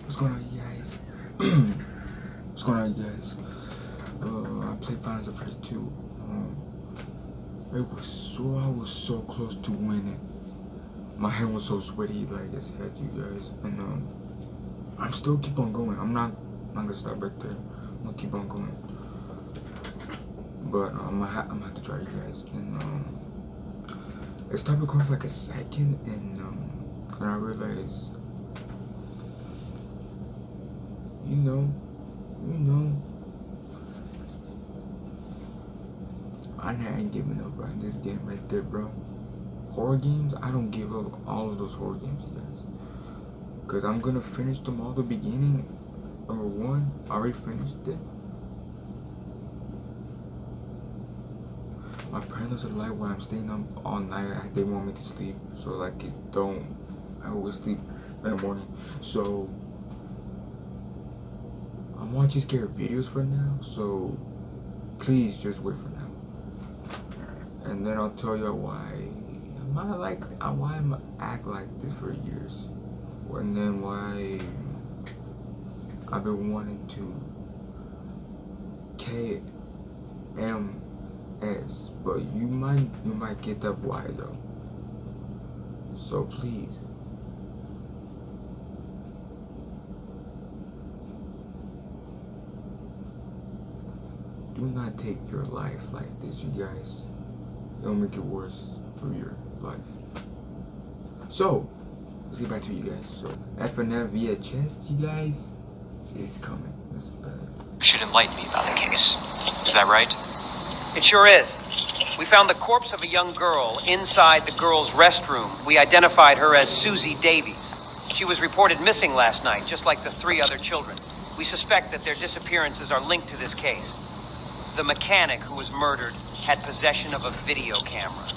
What's going on, you guys? What's going on, you guys? I played Final Fantasy 2. I was so close to winning. My hand was so sweaty, like I said, you guys, and I'm still keep on going. I'm not gonna stop right there. I'm gonna keep on going. But I'm gonna have to try, you guys. And it stopped recording for like a second, and I realized, you know, I ain't giving up on this game right there, bro. Horror games, I don't give up all of those horror games, you guys. Because I'm gonna finish them all the beginning. Number 1, I already finished it. My parents are like when I'm staying up all night, they want me to sleep. So like I always sleep in the morning. So I'm watching scary videos for now. So please just wait for now. And then I'll tell you why I'm act like this for years. And then why I've been wanting to KMS, but you might get that why though. So please. Do not take your life like this, you guys. It'll make it worse for your life. So, let's get back to you guys. So, fnaf VHS, you guys, is coming. This bad. You should enlighten me about the case. Is that right? It sure is. We found the corpse of a young girl inside the girls' restroom. We identified her as Susie Davies. She was reported missing last night, just like the 3 other children. We suspect that their disappearances are linked to this case. The mechanic who was murdered had possession of a video camera.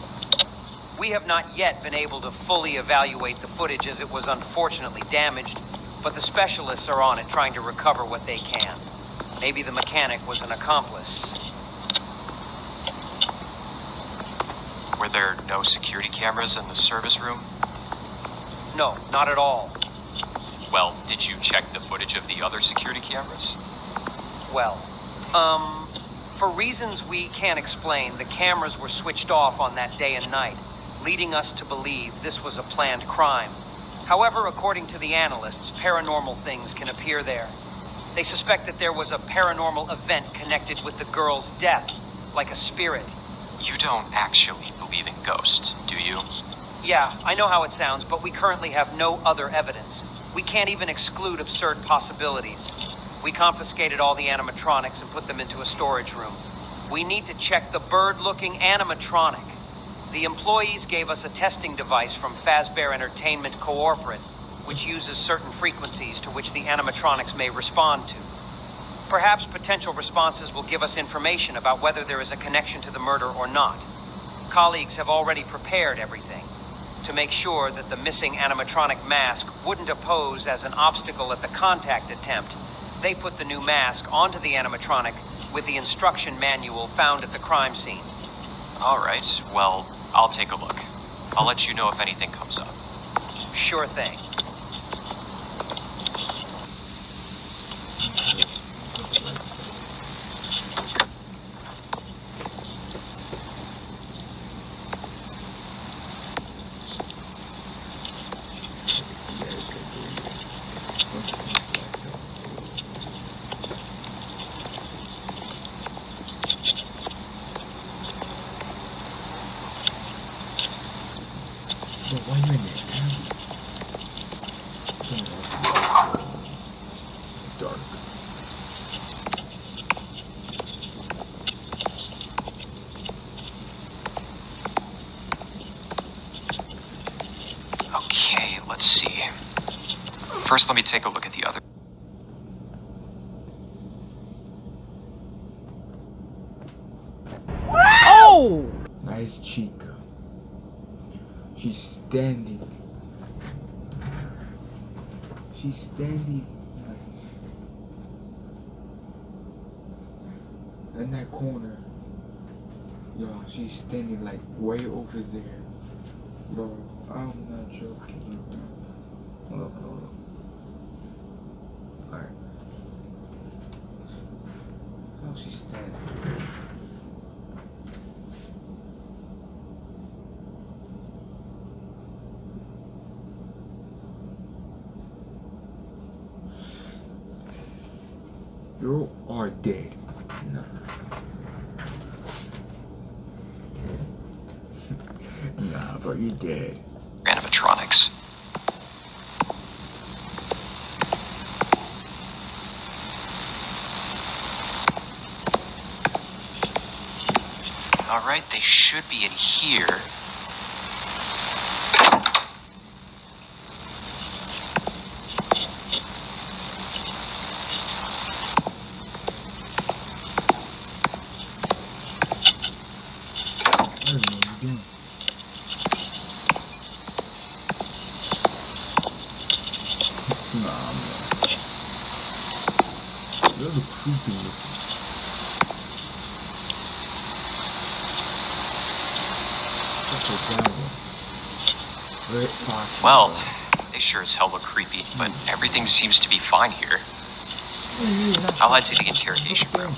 We have not yet been able to fully evaluate the footage as it was unfortunately damaged, but the specialists are on it trying to recover what they can. Maybe the mechanic was an accomplice. Were there no security cameras in the service room? No, not at all. Well, did you check the footage of the other security cameras? Well, for reasons we can't explain, the cameras were switched off on that day and night, leading us to believe this was a planned crime. However, according to the analysts, paranormal things can appear there. They suspect that there was a paranormal event connected with the girl's death, like a spirit. You don't actually believe in ghosts, do you? Yeah, I know how it sounds, but we currently have no other evidence. We can't even exclude absurd possibilities. We confiscated all the animatronics and put them into a storage room. We need to check the bird-looking animatronic. The employees gave us a testing device from Fazbear Entertainment Corporate, which uses certain frequencies to which the animatronics may respond to. Perhaps potential responses will give us information about whether there is a connection to the murder or not. Colleagues have already prepared everything to make sure that the missing animatronic mask wouldn't pose as an obstacle at the contact attempt. They put the new mask onto the animatronic with the instruction manual found at the crime scene. All right, well, I'll take a look. I'll let you know if anything comes up. Sure thing. Why am I dark? Okay, let's see. First, let me take a look at the other. Oh! Nice chica. She's standing. In that corner. Yo, she's standing like way over there. Bro, I'm not joking. Hold up. You are dead. Nah. Nah, bro, you're dead. Animatronics. Alright, they should be in here. I don't know what you're doing. Nah, man. You're the creepy looking. Well, they sure as hell look creepy, but everything seems to be fine here. I'll head to the interrogation room.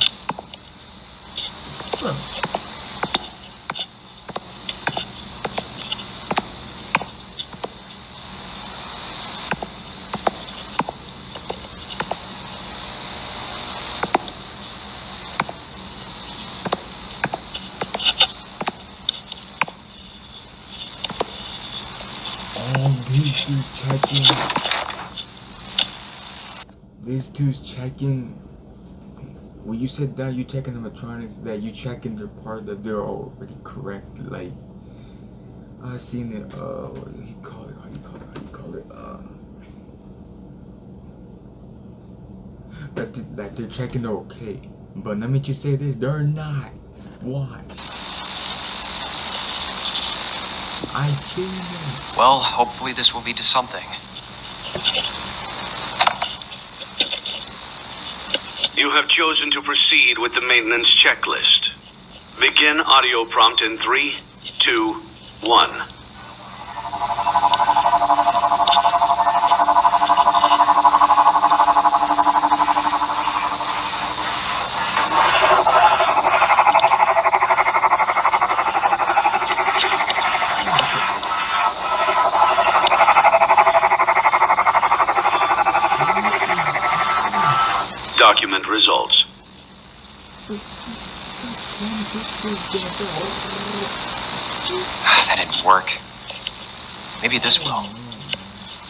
These dudes checking. When you said that you checking animatronics, that you checking their part that they're already correct. Like I seen it. What do you call it? How you call it? That they're checking they're okay. But let me just say this: they're not. Why? I seen it. Well, hopefully this will lead to something. You have chosen to proceed with the maintenance checklist. Begin audio prompt in 3, 2, 1. Document results. That didn't work. Maybe this will.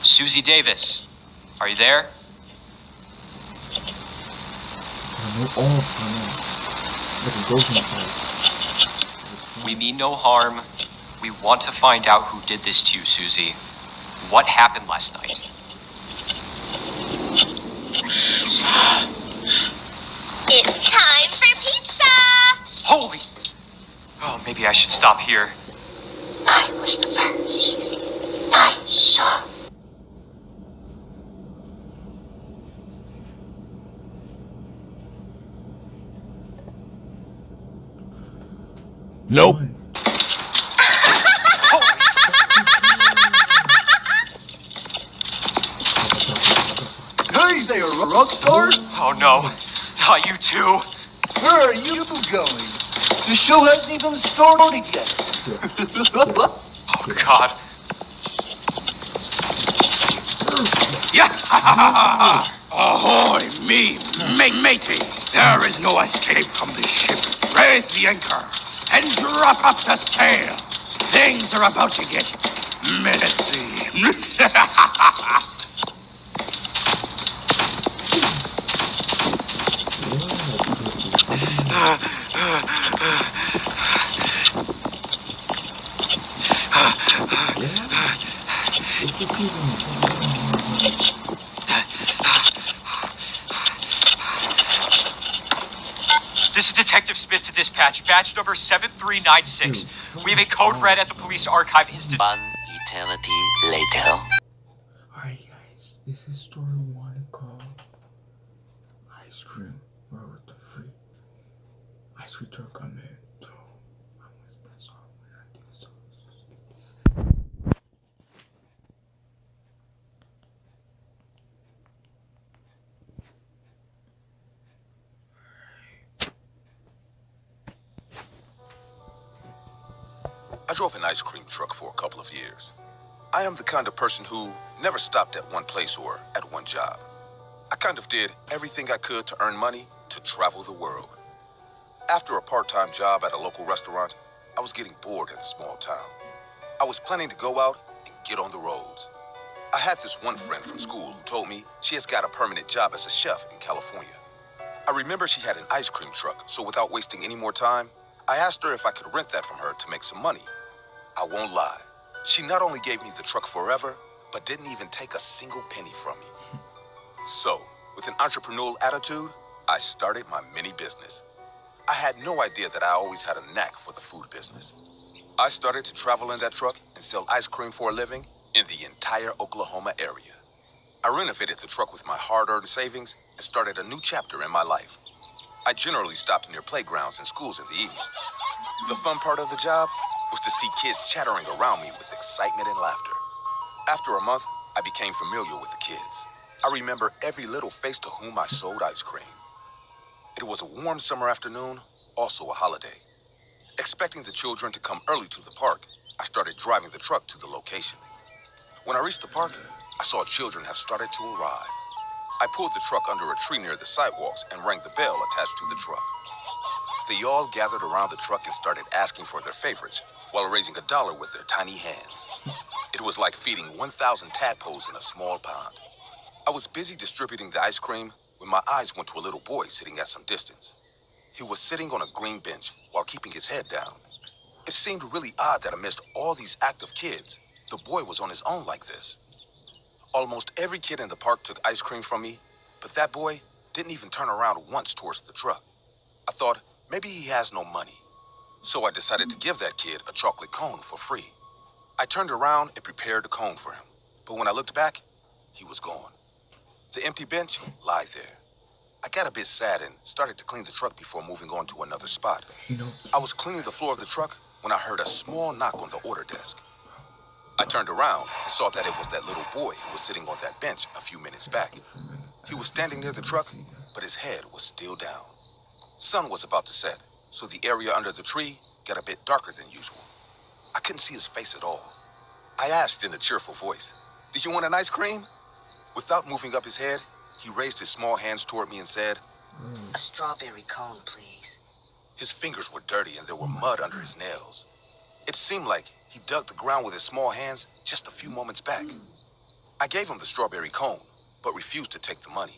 Susie Davis, are you there? We mean no harm. We want to find out who did this to you, Susie. What happened last night? It's time for pizza! Holy... Oh, maybe I should stop here. I was the first. I saw. Nope. Hey there, rock star! Oh no, not you too. Where are you going? The show hasn't even started yet. Oh God. Yeah! Ahoy, me, matey! There is no escape from this ship. Raise the anchor and drop up the sail. Things are about to get menacing. This is Detective Smith to dispatch, batch number 7396. We have a code red at the police archive instant. One eternity later. Alright guys, this is story 1 called Ice Cream. Where with the free ice cream truck come in. So I'm gonna spend some when I do so. I drove an ice cream truck for a couple of years. I am the kind of person who never stopped at one place or at one job. I kind of did everything I could to earn money to travel the world. After a part-time job at a local restaurant, I was getting bored in the small town. I was planning to go out and get on the roads. I had this one friend from school who told me she has got a permanent job as a chef in California. I remember she had an ice cream truck, so without wasting any more time, I asked her if I could rent that from her to make some money. I won't lie. She not only gave me the truck forever, but didn't even take a single penny from me. So, with an entrepreneurial attitude, I started my mini business. I had no idea that I always had a knack for the food business. I started to travel in that truck and sell ice cream for a living in the entire Oklahoma area. I renovated the truck with my hard-earned savings and started a new chapter in my life. I generally stopped near playgrounds and schools in the evenings. The fun part of the job was to see kids chattering around me with excitement and laughter. After a month, I became familiar with the kids. I remember every little face to whom I sold ice cream. It was a warm summer afternoon, also a holiday. Expecting the children to come early to the park, I started driving the truck to the location. When I reached the park, I saw children have started to arrive. I pulled the truck under a tree near the sidewalks and rang the bell attached to the truck. They all gathered around the truck and started asking for their favorites while raising $1 with their tiny hands. It was like feeding 1,000 tadpoles in a small pond. I was busy distributing the ice cream when my eyes went to a little boy sitting at some distance. He was sitting on a green bench while keeping his head down. It seemed really odd that amidst all these active kids, the boy was on his own like this. Almost every kid in the park took ice cream from me, but that boy didn't even turn around once towards the truck. I thought maybe he has no money, so I decided to give that kid a chocolate cone for free. I turned around and prepared the cone for him, but when I looked back, he was gone. The empty bench lied there. I got a bit sad and started to clean the truck before moving on to another spot. I was cleaning the floor of the truck when I heard a small knock on the order desk. I turned around and saw that it was that little boy who was sitting on that bench a few minutes back. He was standing near the truck, but his head was still down. Sun was about to set, so the area under the tree got a bit darker than usual. I couldn't see his face at all. I asked in a cheerful voice, "Do you want an ice cream?" Without moving up his head, he raised his small hands toward me and said, A strawberry cone, please. His fingers were dirty and there were mud under his nails. It seemed like he dug the ground with his small hands just a few moments back. I gave him the strawberry cone, but refused to take the money.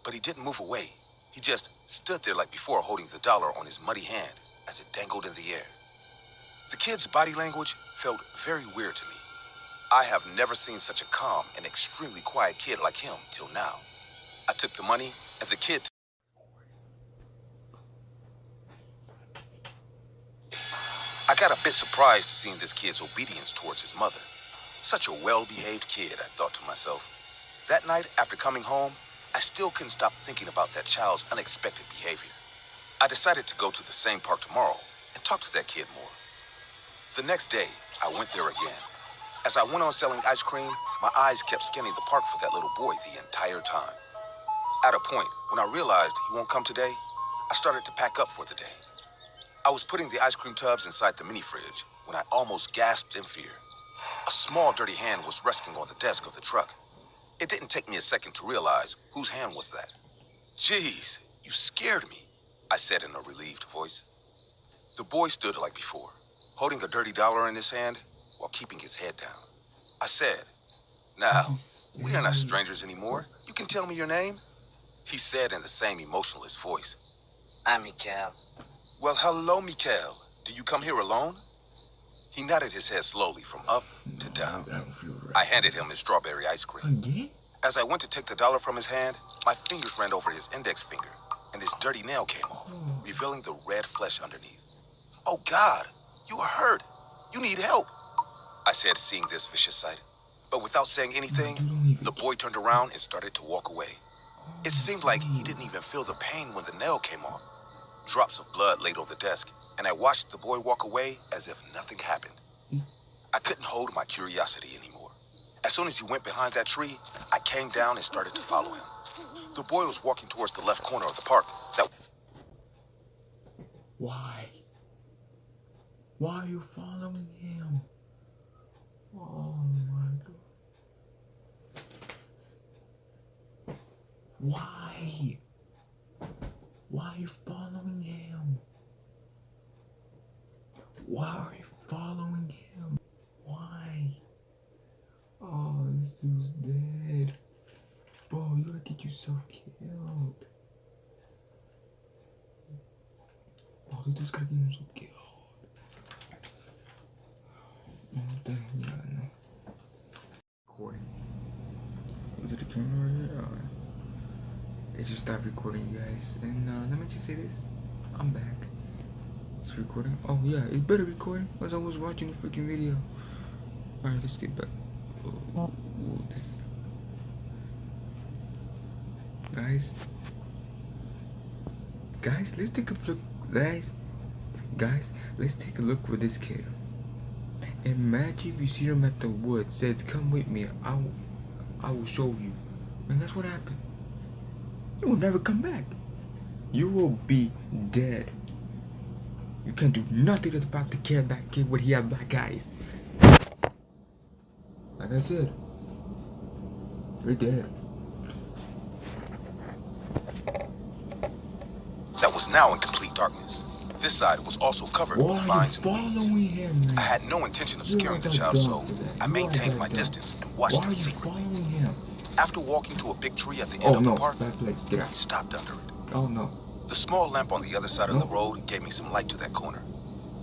But he didn't move away. He just stood there like before, holding the dollar on his muddy hand as it dangled in the air. The kid's body language felt very weird to me. I have never seen such a calm and extremely quiet kid like him till now. I took the money and the kid. I got a bit surprised seeing this kid's obedience towards his mother. Such a well-behaved kid, I thought to myself. That night, after coming home, I still couldn't stop thinking about that child's unexpected behavior. I decided to go to the same park tomorrow and talk to that kid more. The next day, I went there again. As I went on selling ice cream, my eyes kept scanning the park for that little boy the entire time. At a point, when I realized he won't come today, I started to pack up for the day. I was putting the ice cream tubs inside the mini fridge when I almost gasped in fear. A small, dirty hand was resting on the desk of the truck. It didn't take me a second to realize whose hand was that. "Jeez, you scared me," I said in a relieved voice. The boy stood like before, holding a dirty dollar in his hand while keeping his head down. I said, "Now, we are not strangers anymore. You can tell me your name," he said in the same emotionless voice. I'm Mikael. "Well, hello, Mikael. Do you come here alone?" He nodded his head slowly from up to down. I handed him his strawberry ice cream. Again? As I went to take the dollar from his hand, my fingers ran over his index finger, and his dirty nail came off, revealing the red flesh underneath. "Oh, God, you are hurt. You need help," I said, seeing this vicious sight. But without saying anything, the boy turned around and started to walk away. It seemed like he didn't even feel the pain when the nail came off. Drops of blood laid on the desk, and I watched the boy walk away as if nothing happened. I couldn't hold my curiosity anymore. As soon as he went behind that tree, I came down and started to follow him. The boy was walking towards the left corner of the park. Why? Why are you following him? Oh my God. Why? Why are you following him? Why are you following him? Why? Oh, this dude's dead. Bro, you gotta get yourself killed. Oh, this dude's gotta get himself killed. Oh, damn, yeah, I know. Recording. Was it the camera right here? It just stopped recording, you guys. And let me just say this. I'm back. It's recording. Oh, yeah, it's better recording as I was watching the freaking video. Alright, let's get back. Oh, this. Guys, let's take a look. Guys, let's take a look with this kid. Imagine if you see him at the woods, says, "Come with me. I will show you." And that's what happened. You will never come back. You will be dead. You can't do nothing about the kid. That kid when he have black eyes. Like I said, you're dead. That was now in complete darkness. This side was also covered with vines and weeds. I had no intention of scaring the child, so I maintained my distance and watched him secretly. After walking to a big tree at the end of the park, he stopped under it. Oh no. The small lamp on the other side of the road gave me some light to that corner.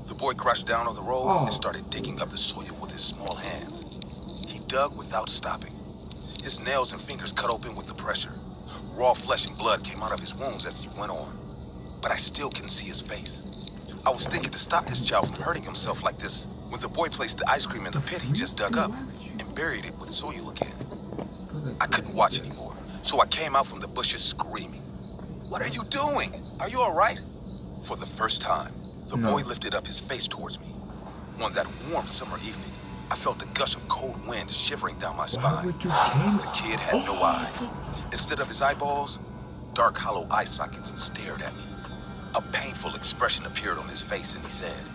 The boy crouched down on the road and started digging up the soil with his small hands. He dug without stopping. His nails and fingers cut open with the pressure. Raw flesh and blood came out of his wounds as he went on. But I still couldn't see his face. I was thinking to stop this child from hurting himself like this when the boy placed the ice cream in the pit he just dug up and buried it with soil again. I couldn't watch anymore, so I came out from the bushes screaming. "What are you doing? Are you all right?" For the first time, the boy lifted up his face towards me. On that warm summer evening, I felt a gush of cold wind shivering down my spine. The kid had no eyes. Instead of his eyeballs, dark hollow eye sockets stared at me. A painful expression appeared on his face and he said,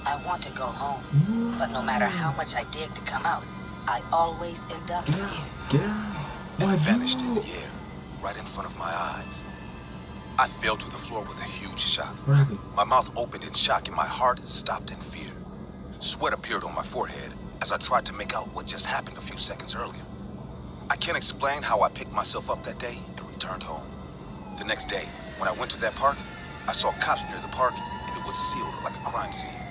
I want to go home, but no matter how much I dig to come out, I always end up here. And vanished in the air, right in front of my eyes. I fell to the floor with a huge shock. My mouth opened in shock and my heart stopped in fear. Sweat appeared on my forehead as I tried to make out what just happened a few seconds earlier. I can't explain how I picked myself up that day and returned home. The next day, when I went to that park, I saw cops near the park and it was sealed like a crime scene.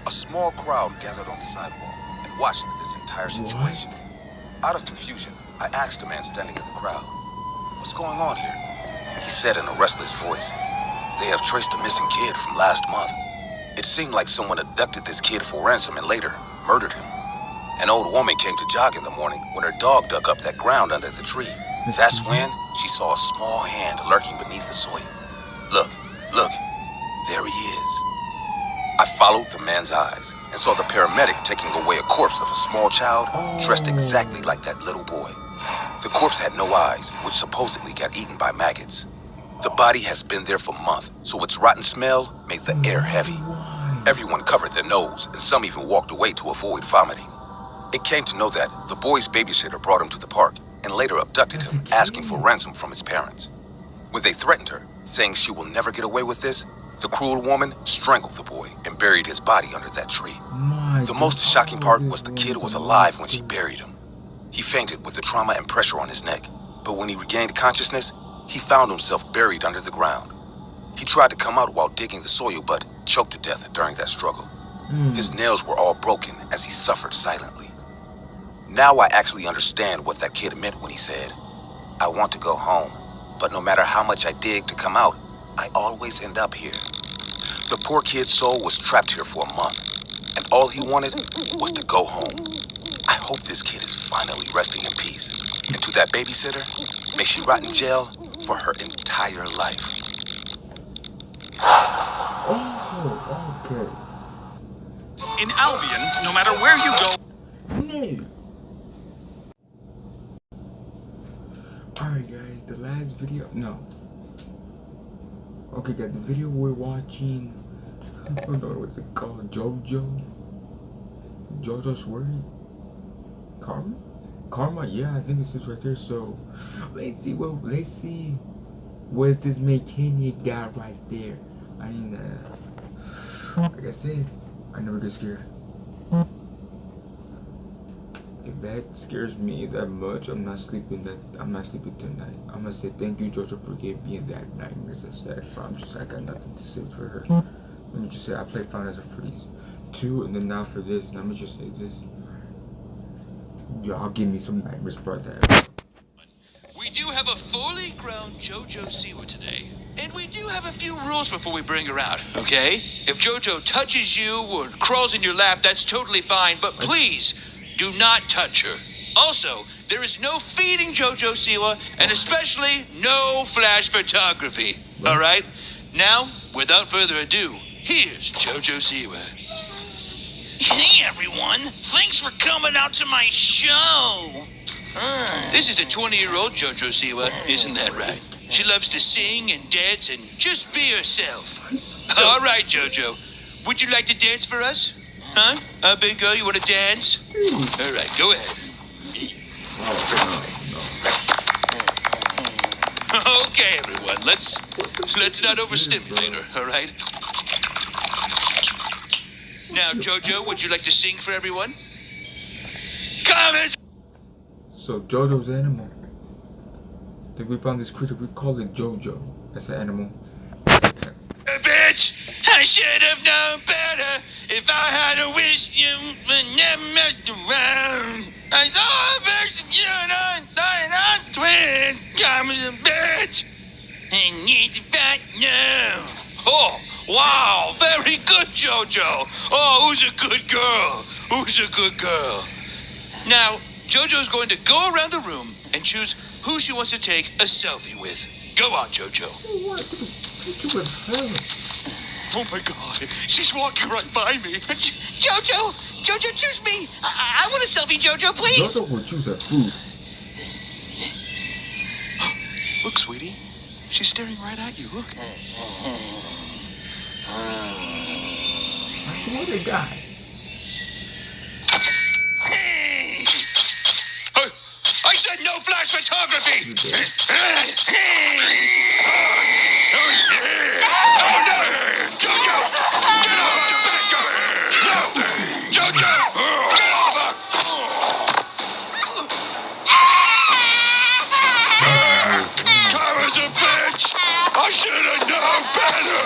A small crowd gathered on the sidewalk and watched this entire situation. Out of confusion, I asked the man standing in the crowd, "What's going on here?" He said in a restless voice, "They have traced a missing kid from last month. It seemed like someone abducted this kid for ransom and later murdered him. An old woman came to jog in the morning when her dog dug up that ground under the tree. That's when she saw a small hand lurking beneath the soil. Look, there he is." I followed the man's eyes and saw the paramedic taking away a corpse of a small child dressed exactly like that little boy. The corpse had no eyes, which supposedly got eaten by maggots. The body has been there for months, so its rotten smell made the air heavy. Everyone covered their nose, and some even walked away to avoid vomiting. It came to know that the boy's babysitter brought him to the park and later abducted him, asking for ransom from his parents. When they threatened her, saying she will never get away with this, the cruel woman strangled the boy and buried his body under that tree. The most shocking part was the kid was alive when she buried him. He fainted with the trauma and pressure on his neck, but when he regained consciousness, he found himself buried under the ground. He tried to come out while digging the soil, but choked to death during that struggle. His nails were all broken as he suffered silently. Now I actually understand what that kid meant when he said, "I want to go home, but no matter how much I dig to come out, I always end up here." The poor kid's soul was trapped here for a month, and all he wanted was to go home. I hope this kid is finally resting in peace. And to that babysitter, may she rot in jail for her entire life. Oh, okay. In Albion, no matter where you go... No. Alright guys, the last video... No. Okay guys, the video we're watching... I don't know what's it called. Jojo's World? Carmen? Karma, yeah, I think it says right there. So let's see what this mechanic got right there. I mean, like I said, I never get scared. If that scares me that much, I'm not sleeping tonight. I'm gonna say thank you, Jojo, for giving me that nightmares. I said, I got nothing to say for her. Let me just say I played Final Fantasy for these 2, and then now for this. Let me just say this. Y'all give me some nightmares about that. We do have a fully grown JoJo siwa today. And we do have a few rules before we bring her out, okay? If JoJo touches you or crawls in your lap, that's totally fine, but please do not touch her. Also, there is no feeding JoJo siwa, and especially no flash photography. All right? Now, without further ado, here's JoJo siwa. Hey everyone, thanks for coming out to my show. This is a 20-year-old JoJo siwa, isn't that right? She loves to sing and dance and just be herself. All right, JoJo. Would you like to dance for us? Huh? Big girl, you want to dance? All right, go ahead. Okay, everyone, let's not overstimulate her, all right? Now, JoJo, would you like to sing for everyone? Come as... So Jojo's the animal. Then we found this creature, we call it Jojo. That's an animal. Bitch! I should have known better. If I had a wish, you would never mess around. I saw a picture of you and I twin. Come as a bitch. I need to fight now. Oh, wow. Very good, JoJo. Oh, who's a good girl? Who's a good girl? Now, JoJo's going to go around the room and choose who she wants to take a selfie with. Go on, JoJo. Oh my god, she's walking right by me. Jojo, choose me. I want a selfie, Jojo, please. Jojo will choose her food. Look, sweetie, she's staring right at you. Look. I swear to God. I said no flash photography! Oh no! Jojo! Get off the bed! No! Jojo! Get off her! Tara's a bitch! I should have known better!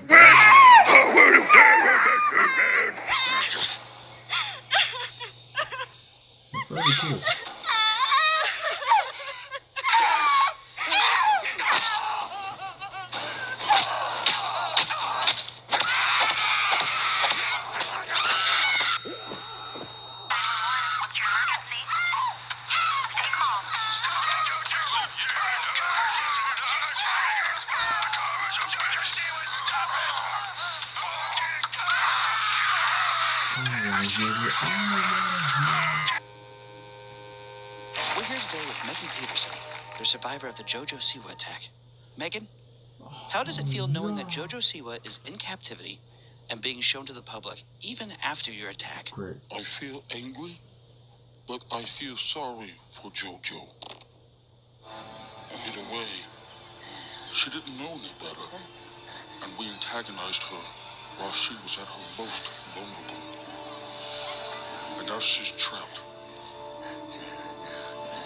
Wish I would have never met Very cool. We're here today with Megan Peterson, the survivor of the JoJo siwa attack. Megan, how does it feel knowing that JoJo siwa is in captivity and being shown to the public, even after your attack? Great. I feel angry, but I feel sorry for JoJo. In a way, she didn't know any better, and we antagonized her while she was at her most vulnerable. And now she's trapped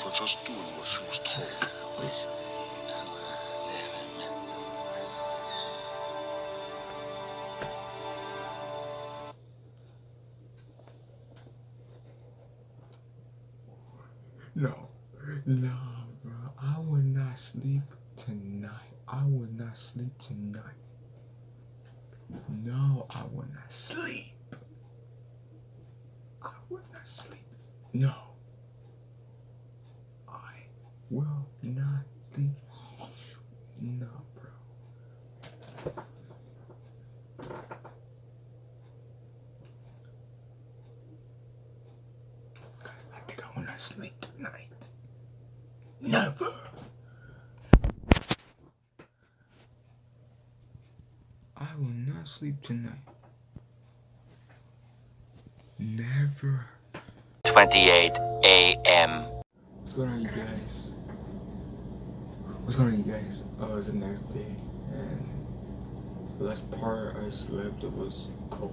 for just doing what she was told. No, bro. I will not sleep tonight. I will not sleep tonight. No, I will not sleep. I will not sleep. No. I will not sleep. No, bro. I think I will not sleep tonight. Never. I will not sleep tonight. Never. 2:28 a.m. What's going on, you guys? What's going on, you guys? It's the next day, and the last part I slept, it was cold.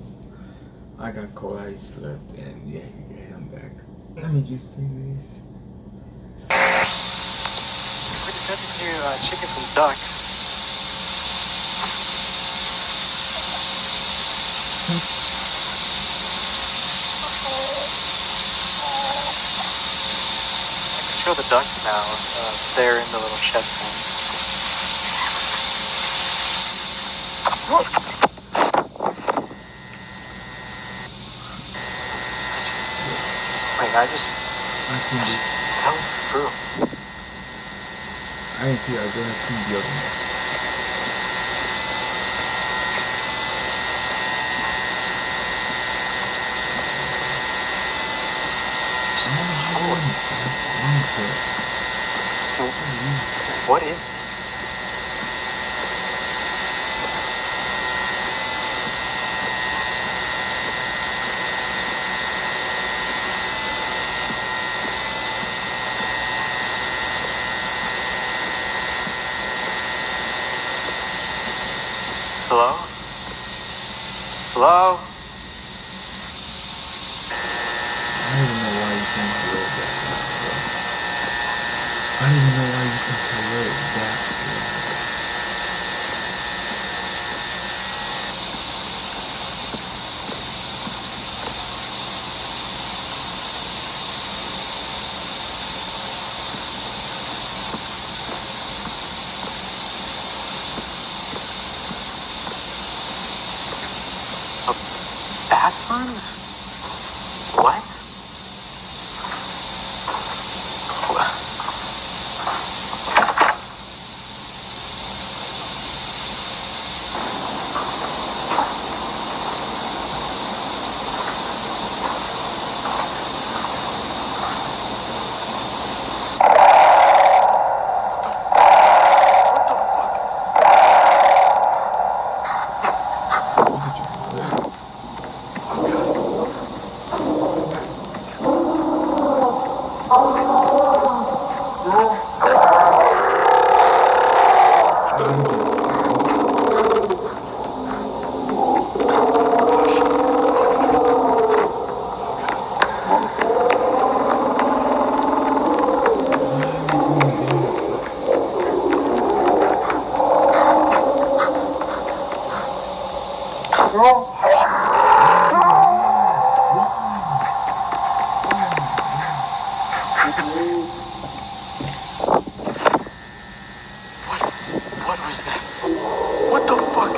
I got cold, I slept, and yeah, I'm back. Let me just say this. Pretty good to do chickens and ducks. I can show the ducks now. They're in the little shed thing. Wait, I seen this. That was true. I didn't see it, I didn't see the other one. What is this? Hello? Hello? I don't even know why you think hello that. I don't even know why you think hello that. Bathrooms? What? What was that? What the fuck?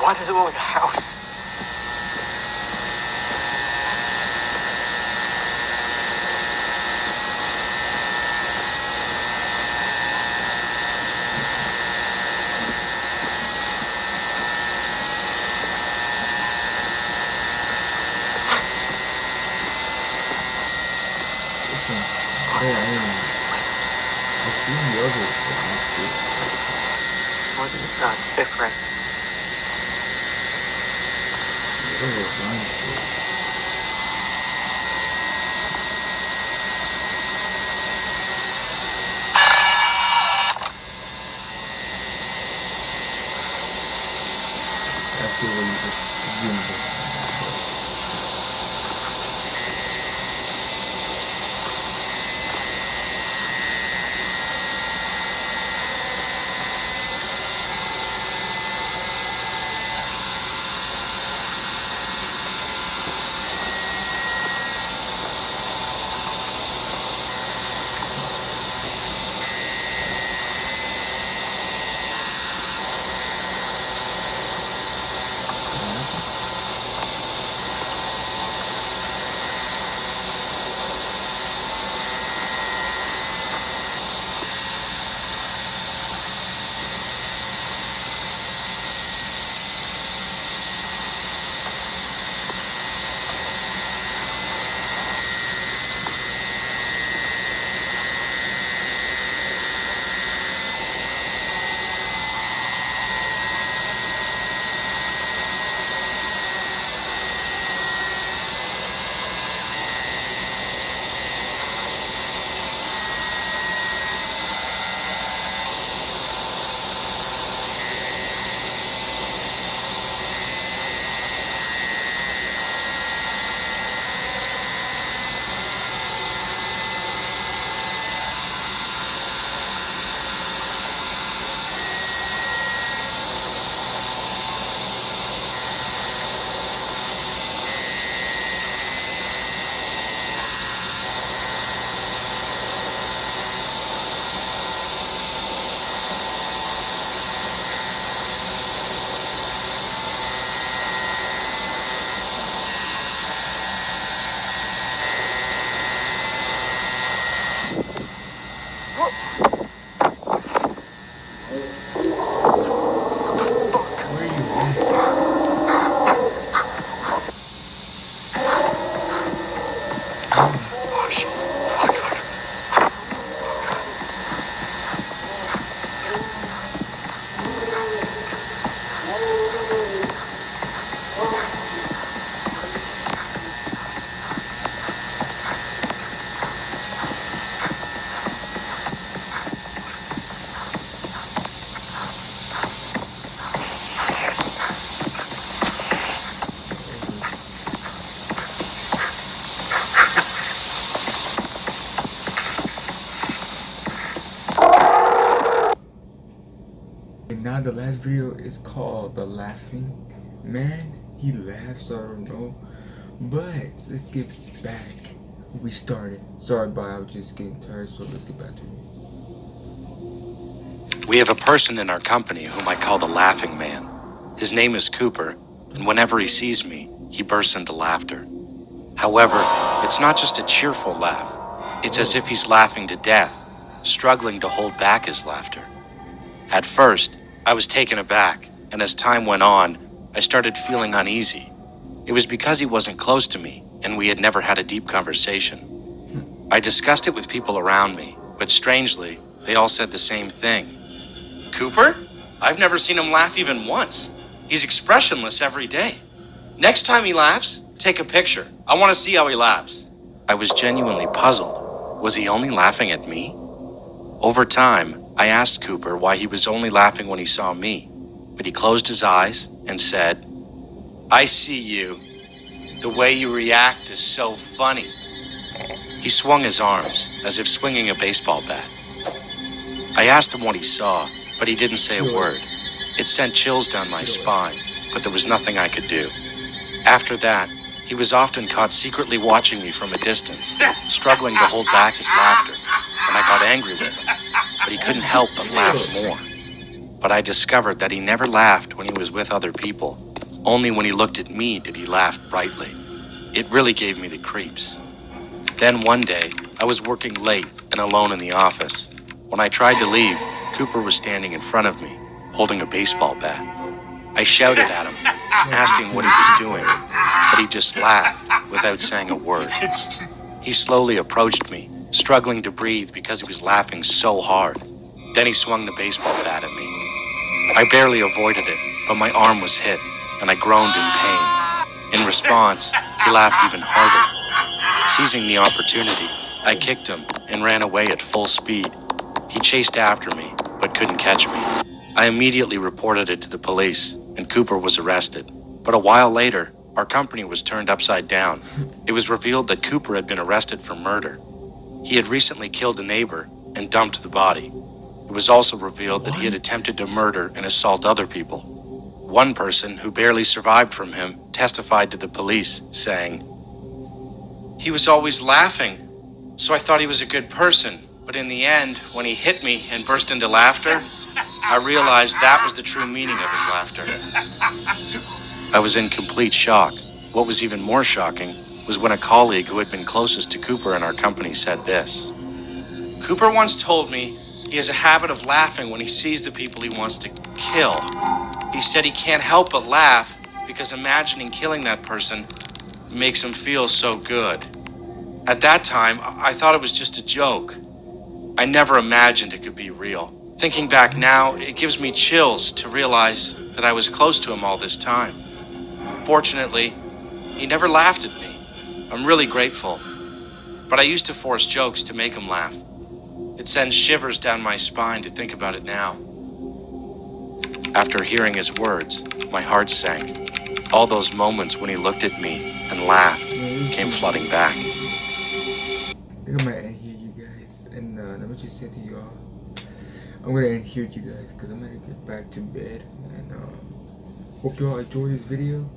Why does it look like a house? I've seen the other What's different? That's the way you just zoom it. now the last video is called The Laughing Man. He laughs, I don't know. But let's get back. We started. Sorry, but I was just getting tired, so let's get back to it. We have a person in our company whom I call the Laughing Man. His name is Cooper, and whenever he sees me, he bursts into laughter. However, it's not just a cheerful laugh. It's as if he's laughing to death, struggling to hold back his laughter. At first, I was taken aback, and as time went on, I started feeling uneasy. It was because he wasn't close to me, and we had never had a deep conversation. I discussed it with people around me, but strangely, they all said the same thing. Cooper? I've never seen him laugh even once. He's expressionless every day. Next time he laughs, take a picture. I want to see how he laughs. I was genuinely puzzled. Was he only laughing at me? Over time, I asked Cooper why he was only laughing when he saw me, but he closed his eyes and said, I see you. The way you react is so funny. He swung his arms, as if swinging a baseball bat. I asked him what he saw, but he didn't say a word. It sent chills down my spine, but there was nothing I could do. After that, he was often caught secretly watching me from a distance, struggling to hold back his laughter, and I got angry with him, but he couldn't help but laugh more. But I discovered that he never laughed when he was with other people. Only when he looked at me did he laugh brightly. It really gave me the creeps. Then one day, I was working late and alone in the office. When I tried to leave, Cooper was standing in front of me, holding a baseball bat. I shouted at him, asking what he was doing, but he just laughed without saying a word. He slowly approached me, struggling to breathe because he was laughing so hard. Then he swung the baseball bat at me. I barely avoided it, but my arm was hit, and I groaned in pain. In response, he laughed even harder. Seizing the opportunity, I kicked him and ran away at full speed. He chased after me, but couldn't catch me. I immediately reported it to the police, and Cooper was arrested. But a while later, our company was turned upside down. It was revealed that Cooper had been arrested for murder. He had recently killed a neighbor and dumped the body. It was also revealed that he had attempted to murder and assault other people. One person, who barely survived from him, testified to the police, saying, He was always laughing, so I thought he was a good person. But in the end, when he hit me and burst into laughter, I realized that was the true meaning of his laughter. I was in complete shock. What was even more shocking was when a colleague who had been closest to Cooper in our company said this. Cooper once told me he has a habit of laughing when he sees the people he wants to kill. He said he can't help but laugh because imagining killing that person makes him feel so good. At that time, I thought it was just a joke. I never imagined it could be real. Thinking back now, it gives me chills to realize that I was close to him all this time. Fortunately, he never laughed at me. I'm really grateful. But I used to force jokes to make him laugh. It sends shivers down my spine to think about it now. After hearing his words, my heart sank. All those moments when he looked at me and laughed came flooding back. I think I might end here, you guys. And let me just say to y'all, I'm gonna end here, you guys, because I'm gonna get back to bed. And hope y'all enjoyed this video.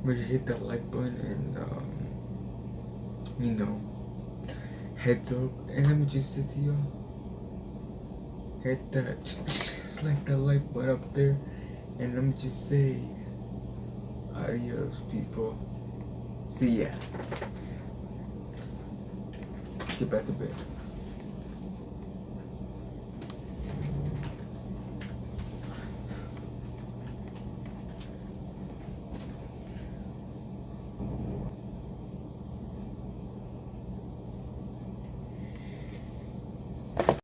Make sure to hit that like button and heads up. And let me just say to y'all, hit that like that like button up there. And let me just say, adios, people. See ya. Get back to bed.